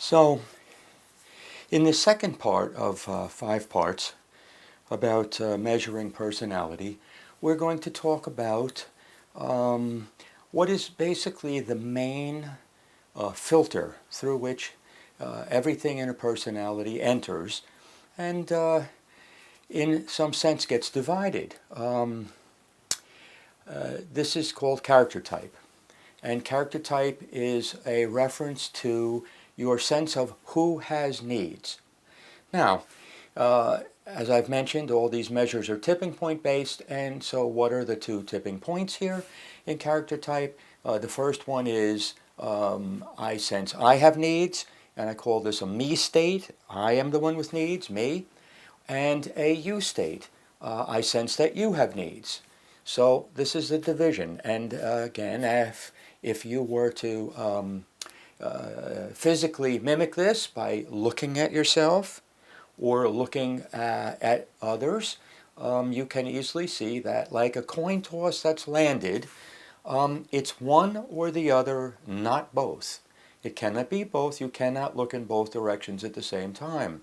So, in the second part of 5 parts about measuring personality, we're going to talk about what is basically the main filter through which everything in a personality enters and in some sense gets divided. This is called character type. And character type is a reference to your sense of who has needs. Now, as I've mentioned, all these measures are tipping point based, and so what are the 2 tipping points here in character type? The first one is I sense I have needs, and I call this a me state. I am the one with needs, me. And a you state. I sense that you have needs. So this is the division. And again, if you were to physically mimic this by looking at yourself or looking at others, you can easily see that, like a coin toss that's landed, it's one or the other, not both. It cannot be both. You cannot look in both directions at the same time.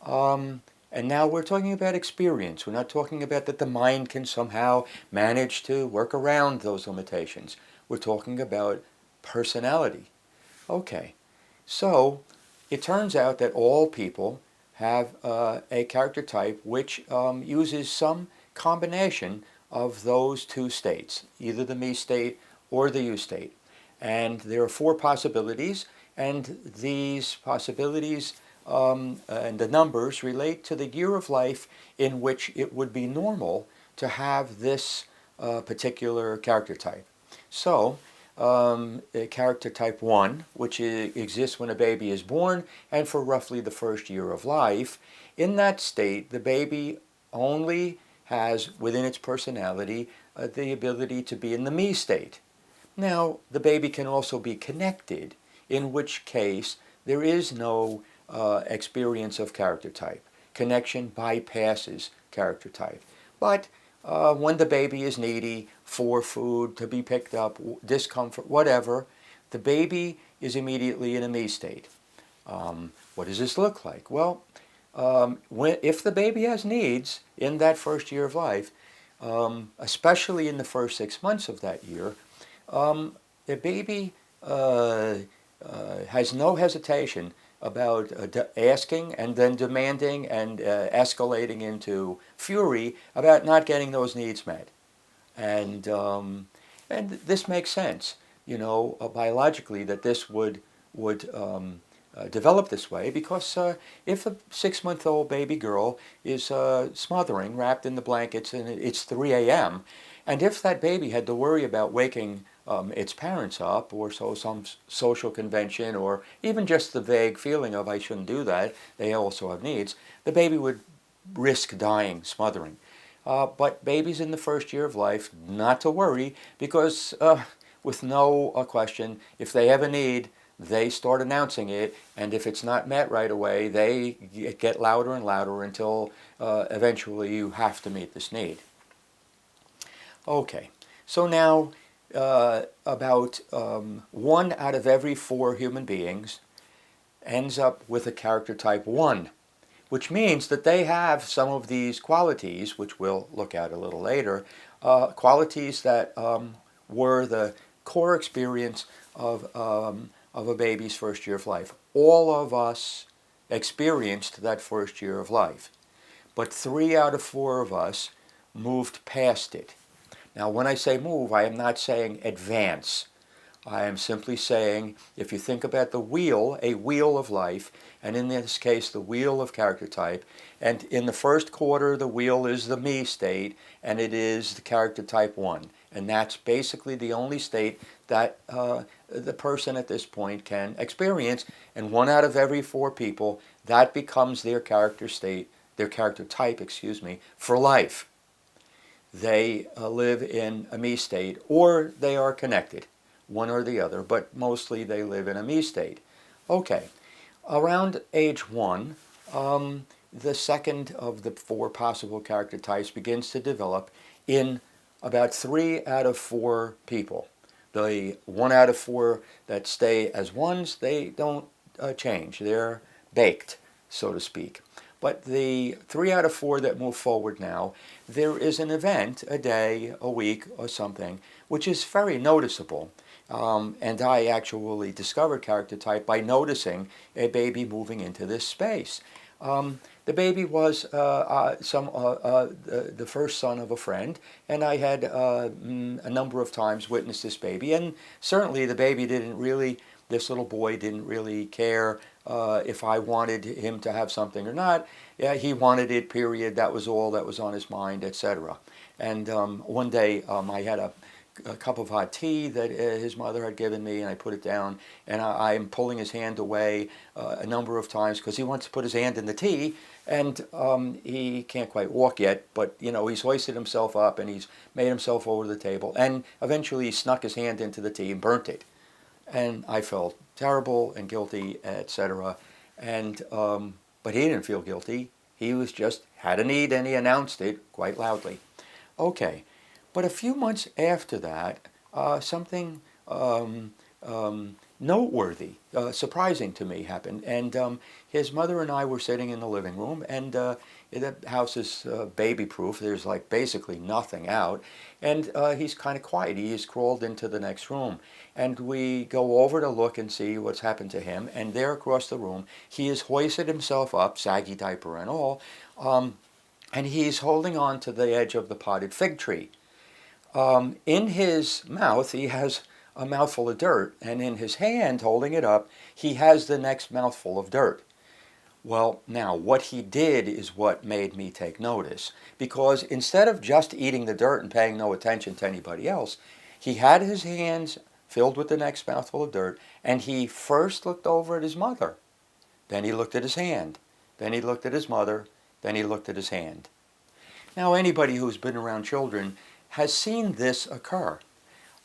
And now we're talking about experience. We're not talking about that the mind can somehow manage to work around those limitations. We're talking about personality. Okay, so it turns out that all people have a character type which uses some combination of those 2 states, either the me state or the you state. And there are 4 possibilities, and these possibilities and the numbers relate to the year of life in which it would be normal to have this particular character type. So, character type 1, which exists when a baby is born and for roughly the first year of life, in that state, the baby only has within its personality the ability to be in the me state. Now, the baby can also be connected, in which case there is no experience of character type. Connection bypasses character type. But when the baby is needy for food, to be picked up, discomfort, whatever, the baby is immediately in a me state. What does this look like? Well, if the baby has needs in that first year of life, especially in the first 6 months of that year, the baby has no hesitation about asking and then demanding and escalating into fury about not getting those needs met. And this makes sense, biologically, that this would develop this way, because if a 6-month-old baby girl is smothering, wrapped in the blankets, and it's 3 a.m., and if that baby had to worry about waking its parents up, or some social convention, or even just the vague feeling of I shouldn't do that, they also have needs, the baby would risk dying, smothering. But babies in the first year of life, not to worry, because with no question, if they have a need, they start announcing it, and if it's not met right away, they get louder and louder until eventually you have to meet this need. Okay, so now about 1 out of every 4 human beings ends up with a character type 1, which means that they have some of these qualities, which we'll look at a little later, qualities that were the core experience of a baby's first year of life. All of us experienced that first year of life, but 3 out of 4 of us moved past it. Now, when I say move, I am not saying advance. I am simply saying, if you think about the wheel, a wheel of life, and in this case, the wheel of character type, and in the first quarter, the wheel is the me state, and it is the character type 1. And that's basically the only state that the person at this point can experience. And 1 out of every 4 people, that becomes their character state, their character type, for life. They live in a me state, or they are connected, one or the other, but mostly they live in a me state. Okay, around age 1, the second of the 4 possible character types begins to develop in about 3 out of 4 people. The 1 out of 4 that stay as ones, they don't change. They're baked, so to speak. But the 3 out of 4 that move forward now, there is an event, a day, a week, or something, which is very noticeable. And I actually discovered character type by noticing a baby moving into this space. The baby was the first son of a friend, and I had a number of times witnessed this baby. And certainly the baby didn't really, this little boy didn't really care if I wanted him to have something or not. Yeah, he wanted it, period. That was all that was on his mind, etc. And one day I had a cup of hot tea that his mother had given me, and I put it down, and I'm pulling his hand away a number of times because he wants to put his hand in the tea, and he can't quite walk yet, but he's hoisted himself up and he's made himself over the table, and eventually he snuck his hand into the tea and burnt it, and I felt terrible and guilty, etc. And but he didn't feel guilty. He was just had a need, and he announced it quite loudly. Okay. But a few months after that, something noteworthy, surprising to me happened. And his mother and I were sitting in the living room, and the house is baby-proof. There's like basically nothing out. And he's kind of quiet. He has crawled into the next room. And we go over to look and see what's happened to him. And there across the room, he has hoisted himself up, saggy diaper and all, and he's holding on to the edge of the potted fig tree. In his mouth, he has a mouthful of dirt, and in his hand, holding it up, he has the next mouthful of dirt. Well, now, what he did is what made me take notice, because instead of just eating the dirt and paying no attention to anybody else, he had his hands filled with the next mouthful of dirt, and he first looked over at his mother. Then he looked at his hand. Then he looked at his mother. Then he looked at his hand. Now, anybody who's been around children has seen this occur.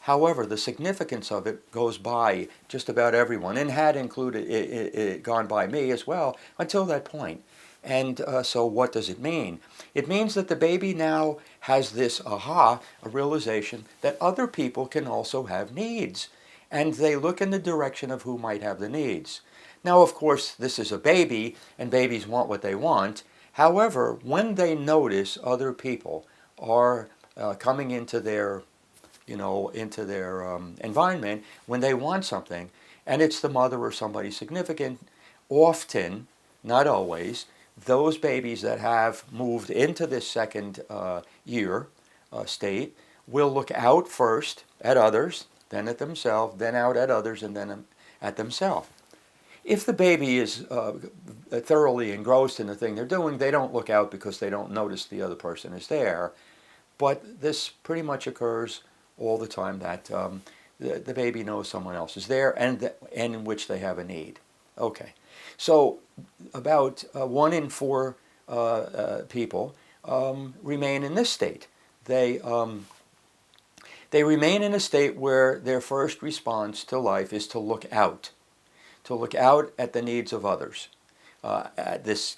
However, the significance of it goes by just about everyone, and had included it gone by me as well until that point. And so what does it mean? It means that the baby now has this a realization that other people can also have needs, and they look in the direction of who might have the needs. Now, of course, this is a baby, and babies want what they want. However, when they notice other people are coming into their, environment when they want something, and it's the mother or somebody significant, often, not always, those babies that have moved into this second year state will look out first at others, then at themselves, then out at others, and then at themselves. If the baby is thoroughly engrossed in the thing they're doing, they don't look out because they don't notice the other person is there. But this pretty much occurs all the time, that the baby knows someone else is there, and in which they have a need. Okay, so about 1 in 4 people remain in this state. They remain in a state where their first response to life is to look out at the needs of others. This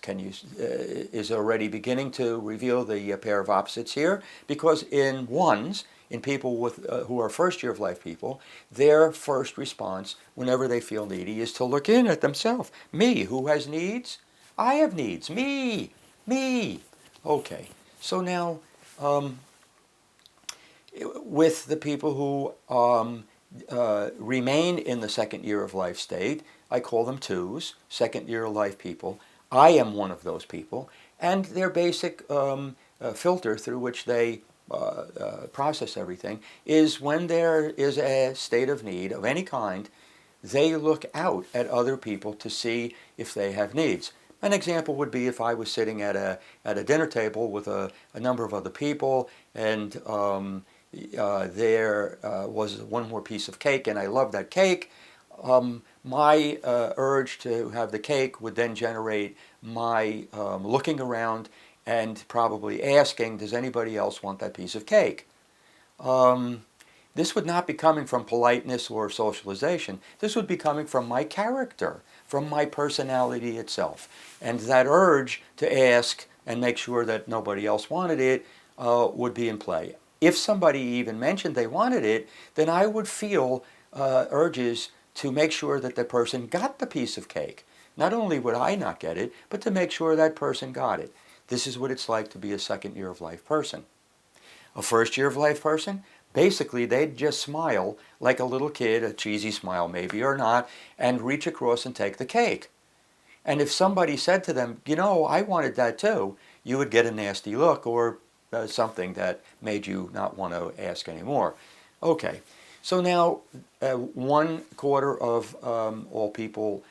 is already beginning to reveal the pair of opposites here, because in people who are first year of life people, their first response whenever they feel needy is to look in at themselves. Me, who has needs? I have needs. Me. Okay, so now with the people who remain in the second year of life state, I call them twos, second year of life people. I am one of those people, and their basic filter through which they process everything is when there is a state of need of any kind, they look out at other people to see if they have needs. An example would be if I was sitting at a dinner table with a number of other people, and there was one more piece of cake, and I love that cake. My urge to have the cake would then generate my looking around and probably asking, does anybody else want that piece of cake? This would not be coming from politeness or socialization. This would be coming from my character, from my personality itself. And that urge to ask and make sure that nobody else wanted it would be in play. If somebody even mentioned they wanted it, then I would feel urges to make sure that the person got the piece of cake. Not only would I not get it, but to make sure that person got it. This is what it's like to be a second year of life person. A first year of life person, basically they'd just smile like a little kid, a cheesy smile maybe or not, and reach across and take the cake. And if somebody said to them, you know, I wanted that too, you would get a nasty look or something that made you not want to ask anymore. Okay, so now 1/4 of all people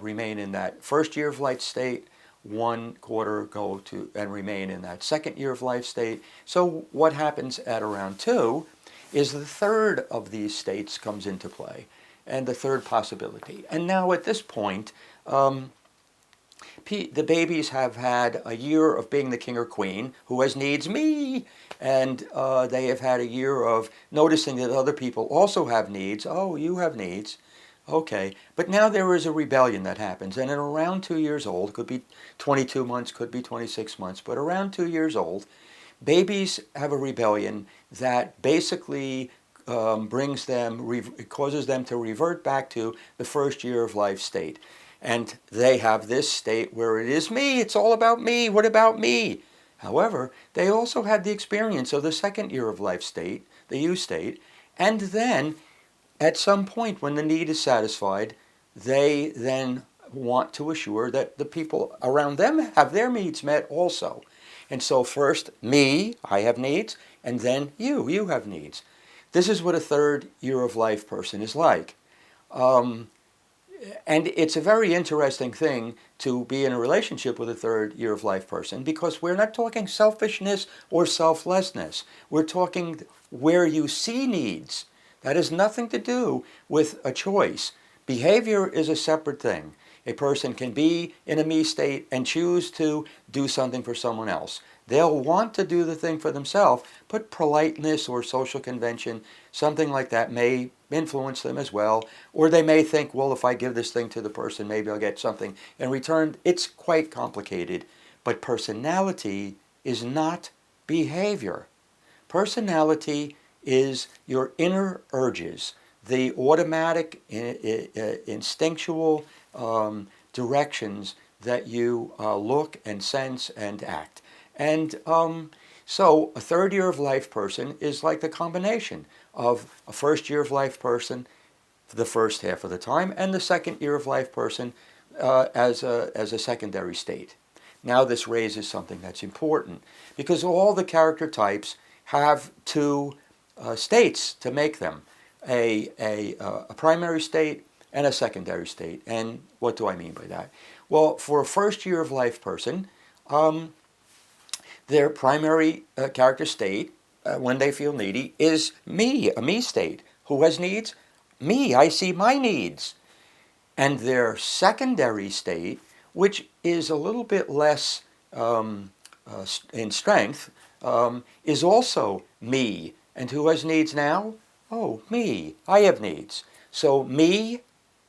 remain in that first year of life state, 1/4 go to and remain in that second year of life state. So what happens at around 2 is the third of these states comes into play, and the third possibility. And now at this point, the babies have had a year of being the king or queen who has needs me, and they have had a year of noticing that other people also have needs. Oh, you have needs. Okay, but now there is a rebellion that happens, and at around 2 years old, could be 22 months, could be 26 months, but around 2 years old, babies have a rebellion that basically causes them to revert back to the first year of life state. And they have this state where it is me, it's all about me, what about me? However, they also had the experience of the second year of life state, the U state, and then at some point when the need is satisfied, they then want to assure that the people around them have their needs met also. And so first, me, I have needs, and then you have needs. This is what a third year of life person is like. And it's a very interesting thing to be in a relationship with a third year of life person, because we're not talking selfishness or selflessness. We're talking where you see needs. That has nothing to do with a choice. Behavior is a separate thing. A person can be in a me state and choose to do something for someone else. They'll want to do the thing for themselves, but politeness or social convention, something like that may influence them as well. Or they may think, well, if I give this thing to the person, maybe I'll get something in return. It's quite complicated. But personality is not behavior. Personality is your inner urges, the automatic, instinctual directions that you look and sense and act. And so a third year of life person is like the combination of a first year of life person for the first half of the time, and the second year of life person as a secondary state. Now this raises something that's important, because all the character types have two states to make them, a primary state and a secondary state. And what do I mean by that? Well, for a first year of life person, their primary character state, when they feel needy, is me, a me state. Who has needs? Me, I see my needs. And their secondary state, which is a little bit less in strength, is also me. And who has needs now? Oh, me, I have needs. So me,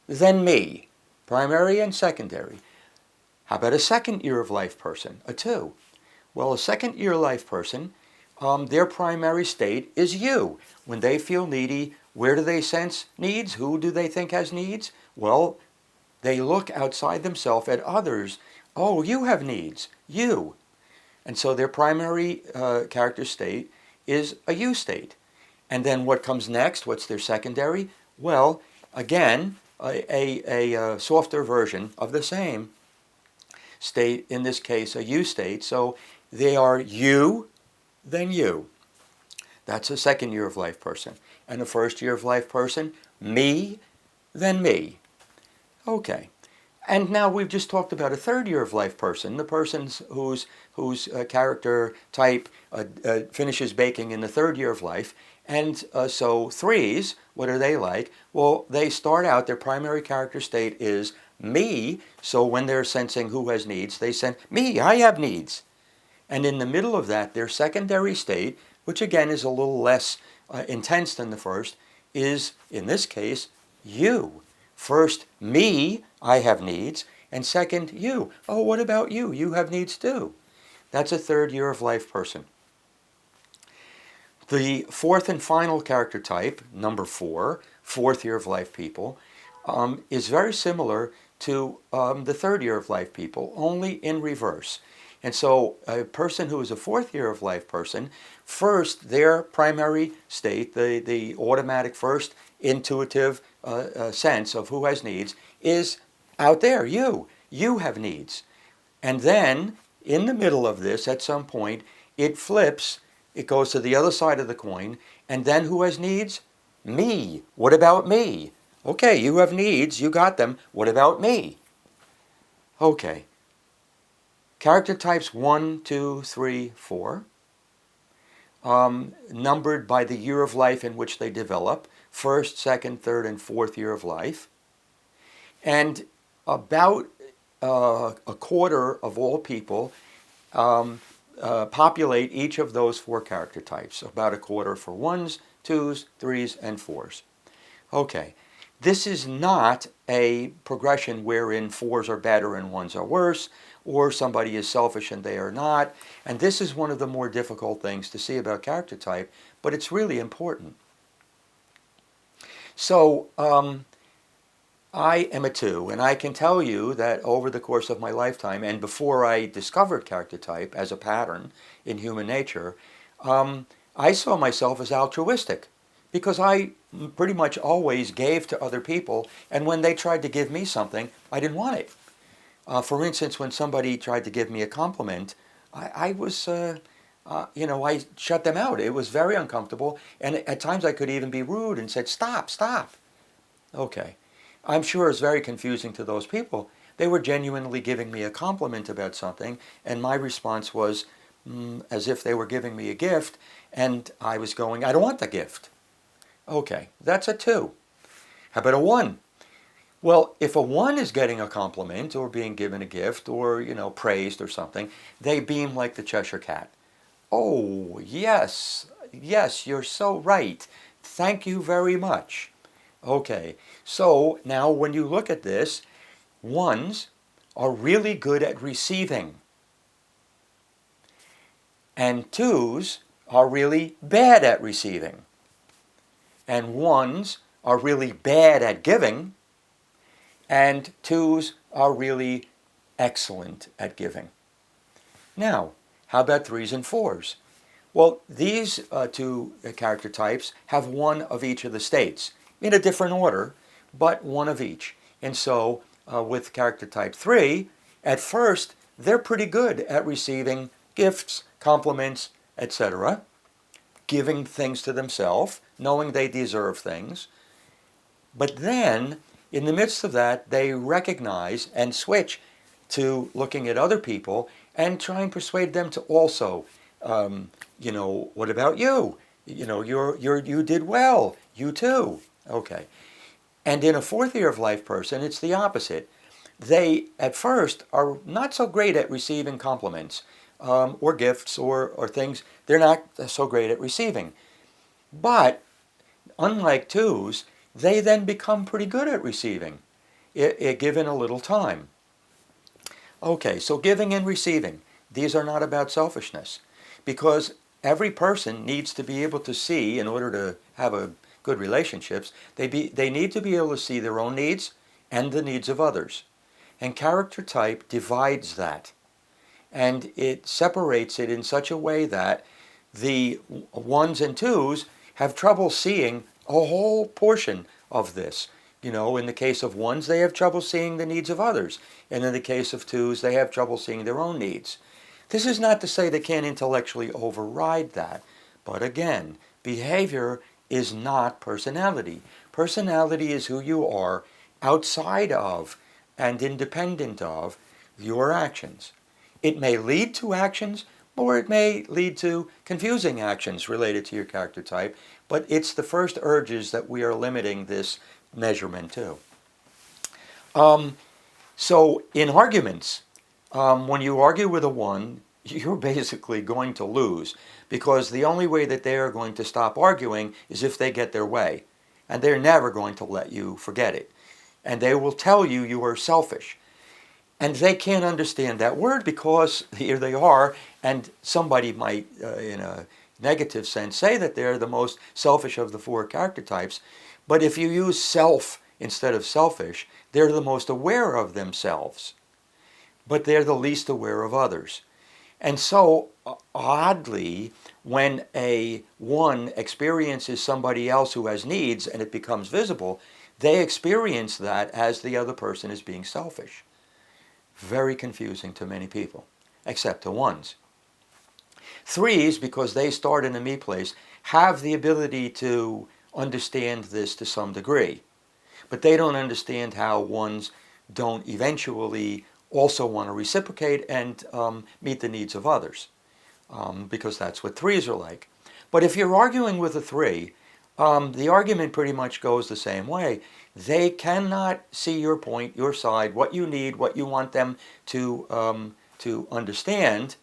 then me, primary and secondary. How about a second year of life person, a 2? Well, a second year life person, their primary state is you. When they feel needy, where do they sense needs? Who do they think has needs? Well, they look outside themselves at others. Oh, you have needs, you. And so their primary character state is a you state. And then what comes next? What's their secondary? Well, again, a softer version of the same state, in this case a you state. So they are you, then you. That's a second year of life person. And a first year of life person, me, then me. Okay. And now we've just talked about a third year of life person, the person whose character type finishes baking in the third year of life. And so 3s, what are they like? Well, they start out, their primary character state is me. So when they're sensing who has needs, they sense, me, I have needs. And in the middle of that, their secondary state, which again is a little less intense than the first, is, in this case, you. First, me, I have needs, and second, you. Oh, what about you? You have needs too. That's a third year of life person. The fourth and final character type, number 4, fourth year of life people, is very similar to the third year of life people, only in reverse. And so a person who is a fourth year of life person, first, their primary state, the automatic first intuitive sense of who has needs, is out there, you. You have needs. And then, in the middle of this, at some point, it flips, it goes to the other side of the coin, and then who has needs? Me. What about me? Okay, you have needs, you got them. What about me? Okay. Character types 1, 2, 3, 4, numbered by the year of life in which they develop, first, second, third, and fourth year of life. And about a quarter of all people populate each of those four character types, about a quarter for 1s, 2s, 3s, and 4s. Okay, this is not a progression wherein 4s are better and 1s are worse, or somebody is selfish and they are not. And this is one of the more difficult things to see about character type, but it's really important. So, I am a 2, and I can tell you that over the course of my lifetime, and before I discovered character type as a pattern in human nature, I saw myself as altruistic, because I pretty much always gave to other people, and when they tried to give me something, I didn't want it. For instance, when somebody tried to give me a compliment, I was, I shut them out. It was very uncomfortable, and at times I could even be rude and said, stop, stop. Okay. I'm sure it's very confusing to those people. They were genuinely giving me a compliment about something, and my response was as if they were giving me a gift, and I was going, I don't want the gift. Okay, that's a 2. How about a 1? Well, if a 1 is getting a compliment or being given a gift or, praised or something, they beam like the Cheshire Cat. Oh, yes, yes, you're so right. Thank you very much. Okay, so now when you look at this, 1s are really good at receiving, and 2s are really bad at receiving, and 1s are really bad at giving, and 2s are really excellent at giving. Now, how about 3s and 4s? Well, these two character types have one of each of the states, in a different order, but one of each. And so with character type 3, at first, they're pretty good at receiving gifts, compliments, etc., giving things to themselves, knowing they deserve things. But then, in the midst of that, they recognize and switch to looking at other people and try and persuade them to also, what about you? You did well. You too. Okay. And in a fourth year of life person, it's the opposite. They, at first, are not so great at receiving compliments or gifts or things. They're not so great at receiving. But, unlike 2s, they then become pretty good at receiving, given a little time. Okay, so giving and receiving, these are not about selfishness, because every person needs to be able to see, in order to have a good relationships, they need to be able to see their own needs and the needs of others. And character type divides that. And it separates it in such a way that the 1s and 2s have trouble seeing a whole portion of this. In the case of 1s, they have trouble seeing the needs of others. And in the case of 2s, they have trouble seeing their own needs. This is not to say they can't intellectually override that. But again, behavior is not personality. Personality is who you are outside of and independent of your actions. It may lead to actions, or it may lead to confusing actions related to your character type, but it's the first urges that we are limiting this measurement to. So in arguments, when you argue with a 1, you're basically going to lose, because the only way that they are going to stop arguing is if they get their way. And they're never going to let you forget it. And they will tell you you are selfish. And they can't understand that word, because here they are, and somebody might, in a negative sense, say that they're the most selfish of the 4 character types. But if you use self instead of selfish, they're the most aware of themselves, but they're the least aware of others. And so, oddly, when a one experiences somebody else who has needs and it becomes visible, they experience that as the other person is being selfish. Very confusing to many people, except to ones. Threes, because they start in a me place, have the ability to understand this to some degree. But they don't understand how ones don't eventually also want to reciprocate and meet the needs of others, because that's what threes are like. But if you're arguing with a three, the argument pretty much goes the same way. They cannot see your point, your side, what you need, what you want them to understand,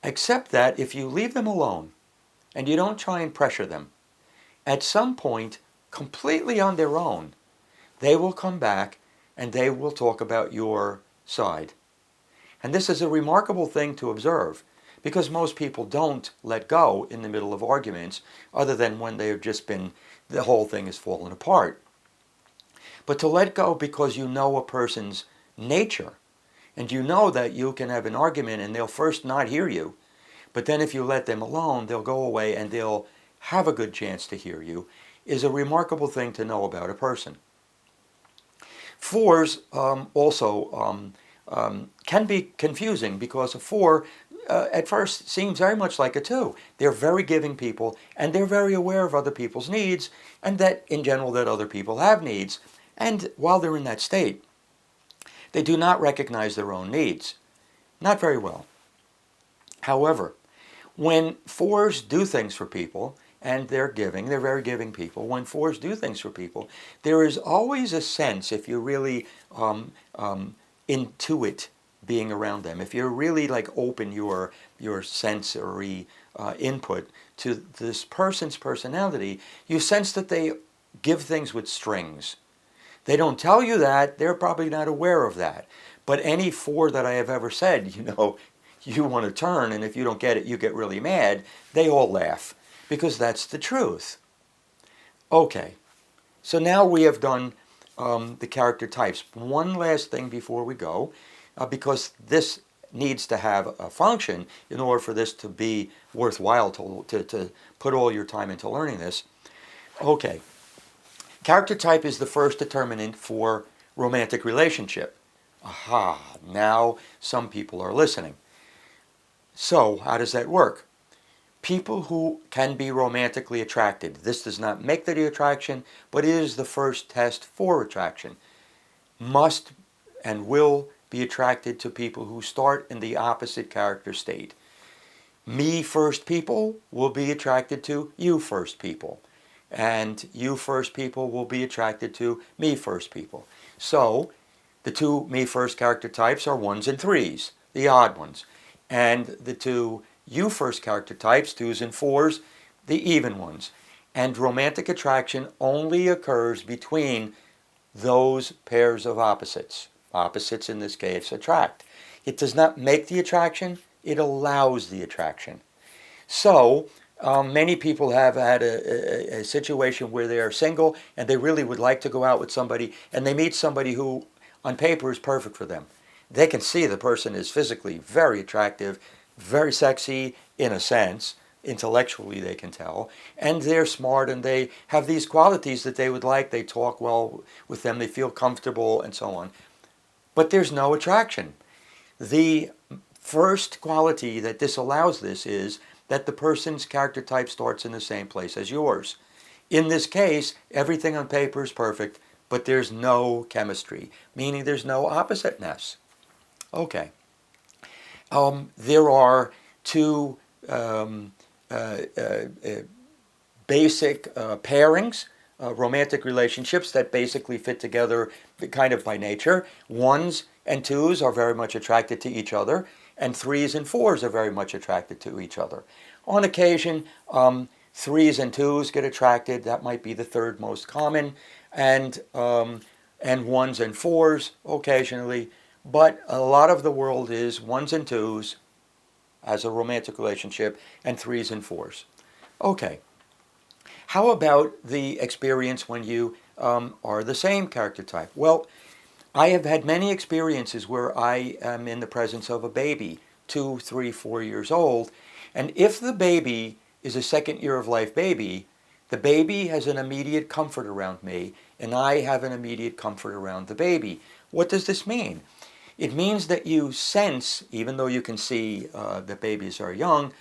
except that if you leave them alone and you don't try and pressure them, at some point, completely on their own, they will come back and they will talk about your side. And this is a remarkable thing to observe, because most people don't let go in the middle of arguments, other than when they've just been, the whole thing has fallen apart. But to let go because you know a person's nature, and you know that you can have an argument and they'll first not hear you, but then if you let them alone, they'll go away and they'll have a good chance to hear you, is a remarkable thing to know about a person. Fours also can be confusing, because a four at first seems very much like a two. They're very giving people, and they're very aware of other people's needs, and that in general that other people have needs. And while they're in that state, they do not recognize their own needs. Not very well. However, when fours do things for people, and they're very giving people, when fours do things for people, there is always a sense, if you really intuit being around them, if you're really like open your sensory input to this person's personality, you sense that they give things with strings. They don't tell you that, they're probably not aware of that. But any four that I have ever said, you want to turn, and if you don't get it, you get really mad, they all laugh, because that's the truth. Okay, so now we have done the character types. One last thing before we go, because this needs to have a function in order for this to be worthwhile to put all your time into learning this. Okay, character type is the first determinant for romantic relationship. Aha, now some people are listening. So, how does that work? People who can be romantically attracted. This does not make the attraction, but it is the first test for attraction. Must and will be attracted to people who start in the opposite character state. Me first people will be attracted to you first people. And you first people will be attracted to me first people. So, the two me first character types are ones and threes, the odd ones. And the two you first character types, twos and fours, the even ones. And romantic attraction only occurs between those pairs of opposites. Opposites in this case attract. It does not make the attraction, it allows the attraction. So, many people have had a situation where they are single and they really would like to go out with somebody, and they meet somebody who on paper is perfect for them. They can see the person is physically very attractive, very sexy in a sense, intellectually they can tell, and they're smart and they have these qualities that they would like. They talk well with them, they feel comfortable, and so on. But there's no attraction. The first quality that disallows this is that the person's character type starts in the same place as yours. In this case, everything on paper is perfect, but there's no chemistry, meaning there's no oppositeness. Okay. There are two basic pairings, romantic relationships that basically fit together kind of by nature. Ones and twos are very much attracted to each other, and threes and fours are very much attracted to each other. On occasion, threes and twos get attracted. That might be the third most common, and ones and fours occasionally. But a lot of the world is ones and twos as a romantic relationship, and threes and fours. Okay. How about the experience when you are the same character type? Well, I have had many experiences where I am in the presence of a baby, 2, 3, 4 years old, and if the baby is a second year of life baby, the baby has an immediate comfort around me, and I have an immediate comfort around the baby. What does this mean? It means that you sense, even though you can see that babies are young,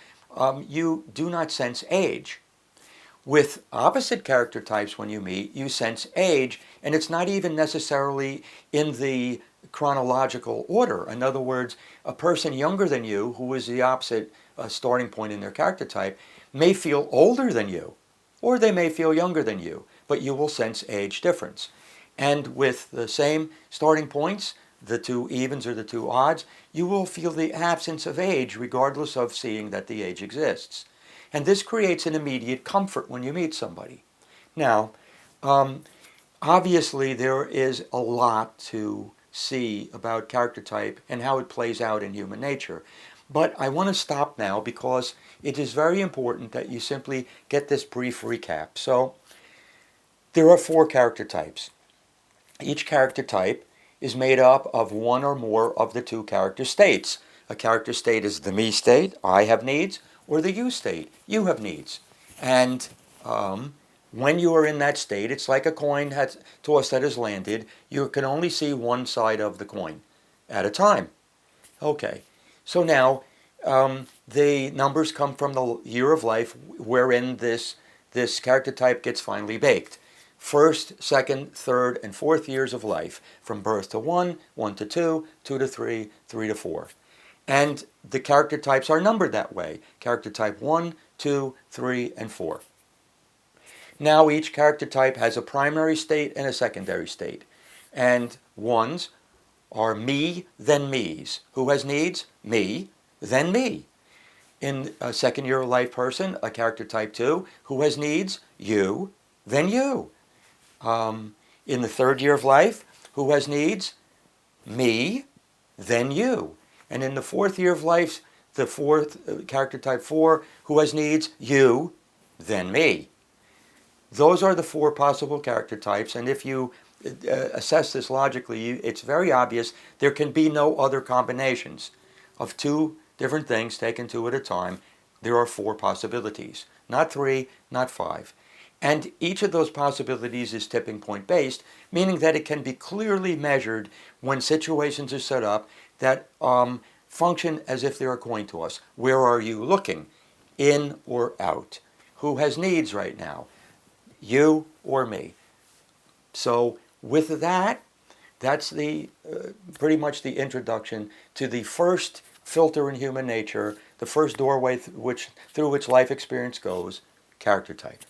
you do not sense age. With opposite character types, when you meet, you sense age, and it's not even necessarily in the chronological order. In other words, a person younger than you, who is the opposite starting point in their character type, may feel older than you, or they may feel younger than you, but you will sense age difference. And with the same starting points, the two evens or the two odds, you will feel the absence of age regardless of seeing that the age exists. And this creates an immediate comfort when you meet somebody. Now, obviously there is a lot to see about character type and how it plays out in human nature. But I want to stop now because it is very important that you simply get this brief recap. So, there are 4 character types. Each character type is made up of one or more of the 2 character states. A character state is the me state, I have needs, or the you state, you have needs. And when you are in that state, it's like a coin toss that has landed. You can only see one side of the coin at a time. Okay, so now the numbers come from the year of life wherein this character type gets finally baked. First, second, third, and fourth years of life, from birth to 1, 1 to 2, 2 to 3, 3 to 4. And the character types are numbered that way. Character type 1, 2, 3, and 4. Now each character type has a primary state and a secondary state. And ones are me, then me's. Who has needs? Me, then me. In a second year of life person, a character type 2, who has needs? You, then you. In the third year of life, who has needs? Me, then you. And in the fourth year of life, the fourth character type 4, who has needs? You, then me. Those are the 4 possible character types, and if you assess this logically, it's very obvious there can be no other combinations of 2 different things taken 2 at a time. There are 4 possibilities, not 3, not 5. And each of those possibilities is tipping point based, meaning that it can be clearly measured when situations are set up that function as if they're a coin toss. Where are you looking? In or out? Who has needs right now? You or me? So with that, that's the pretty much the introduction to the first filter in human nature, the first doorway through which life experience goes, character type.